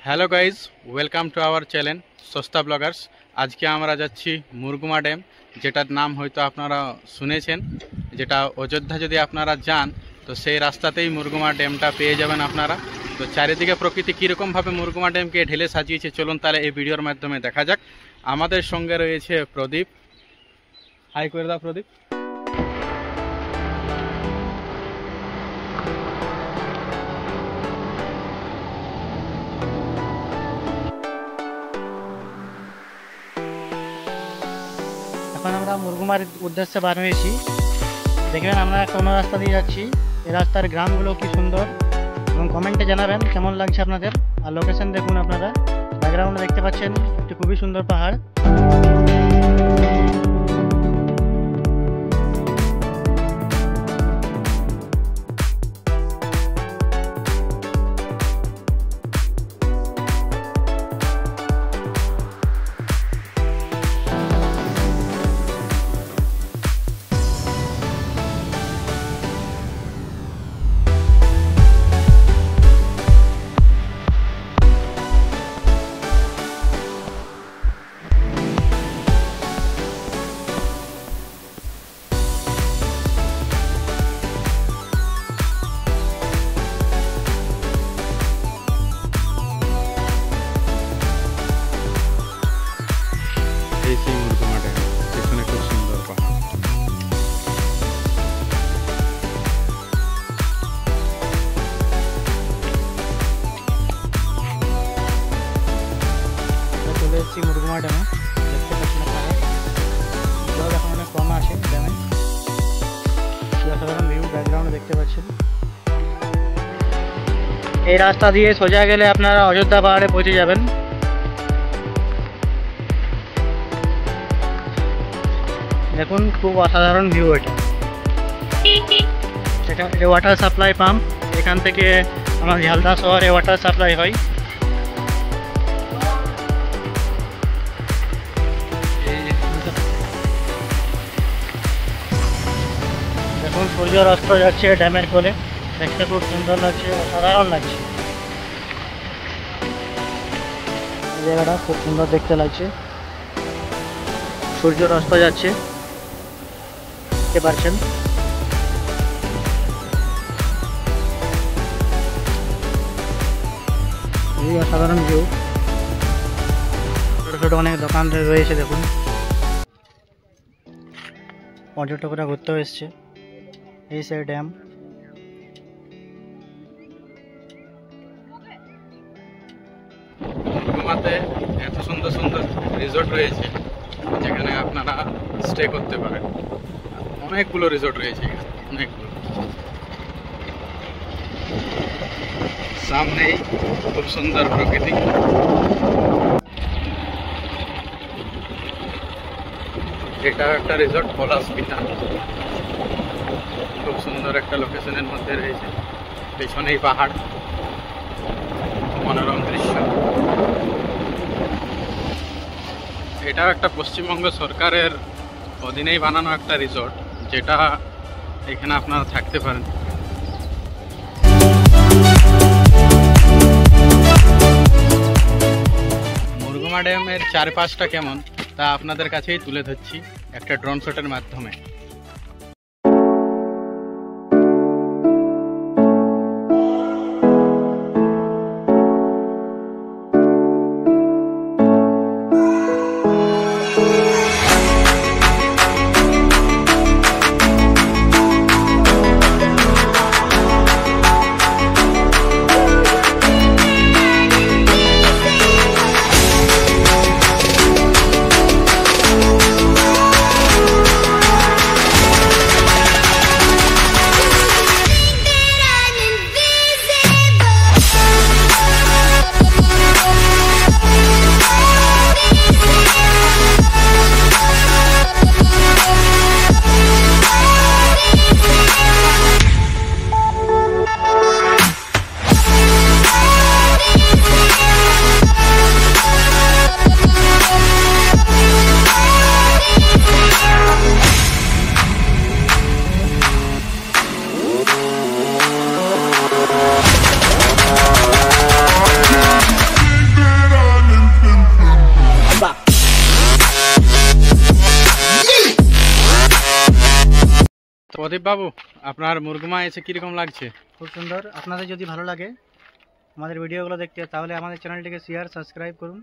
Hello guys, welcome to our channel সস্তা Bloggers. আজকে আমরা যাচ্ছি মুরগুমা ড্যাম, যেটার নাম হয়তো আপনারা শুনেছেন। যেটা অযোধ্যা যদি আপনারা যান তো সেই রাস্তাতেই মুরগুমা ড্যামটা পেয়ে যাবেন আপনারা। তো চারিদিকে প্রকৃতি কীরকমভাবে মুরগুমা ড্যামকে ঢেলে সাজিয়েছে চলুন তাহলে এই ভিডিওর মাধ্যমে দেখা যাক। আমাদের সঙ্গে রয়েছে প্রদীপ। হাই করে দাও প্রদীপ। এখন আমরা মুরগুমার উদ্দেশ্যে বার হয়েছি। দেখবেন আমরা কোন রাস্তা দিয়ে যাচ্ছি, এই রাস্তার গ্রামগুলো কি সুন্দর, এবং কমেন্টে জানাবেন কেমন লাগছে আপনাদের। আর লোকেশন দেখুন, আপনারা ব্যাকগ্রাউন্ডে দেখতে পাচ্ছেন একটি খুবই সুন্দর পাহাড়। মুরগুমা ড্যামে দেখতে পাচ্ছেন আপনারা, জল এখন অনেক কম আছে ড্যামে। অসাধারণ ভিউ ব্যাকগ্রাউন্ডে দেখতে পাচ্ছেন। এই রাস্তা দিয়ে সোজা গেলে আপনারা অযোধ্যা পাহাড়ে পৌঁছে যাবেন। দেখুন খুব অসাধারণ ভিউ এটা। ওয়াটার সাপ্লাই পাম্প, এখান থেকে আমার ঝালদা শহরে ওয়াটার সাপ্লাই হয়। দেখুন সূর্য অস্ত যাচ্ছে ড্যামের কোলে, দেখতে খুব সুন্দর লাগছে, অসাধারণ লাগছে। এই জায়গাটা খুব সুন্দর দেখতে লাগছে, সূর্য অস্ত যাচ্ছে দেখতে পাচ্ছেন। এই অসাধারণ ভিউ। ছোট ছোট অনেক দোকান রয়েছে দেখুন, পর্যটকরা ঘুরতেও এসছে। এই সেই ড্যাম। মুরগুমাতে এত সুন্দর সুন্দর রিসোর্ট রয়েছে যেখানে আপনারা স্টে করতে পারেন। অনেকগুলো রিসোর্ট রয়েছে এখানে, অনেকগুলো। সামনেই খুব সুন্দর প্রকৃতি। এটা একটা রিসোর্ট পলাশ বিতান, খুব সুন্দর একটা লোকেশনের মধ্যে রয়েছে। পেছনেই পাহাড়, মনোরম দৃশ্য। এটা একটা পশ্চিমবঙ্গ সরকারের অধীনেই বানানো একটা রিসোর্ট, যেটা এখানে আপনারা থাকতে পারেন। মুরগুমা ড্যামের চারপাশটা কেমন তা আপনাদের কাছেই তুলে ধরছি একটা ড্রোন শটের মাধ্যমে। প্রদীপ বাবু, আপনার মুরগুমা এসে কীরকম লাগছে? খুব সুন্দর। আপনাদের যদি ভালো লাগে আমাদের ভিডিওগুলো দেখতে, তাহলে আমাদের চ্যানেলটিকে শেয়ার সাবস্ক্রাইব করুন।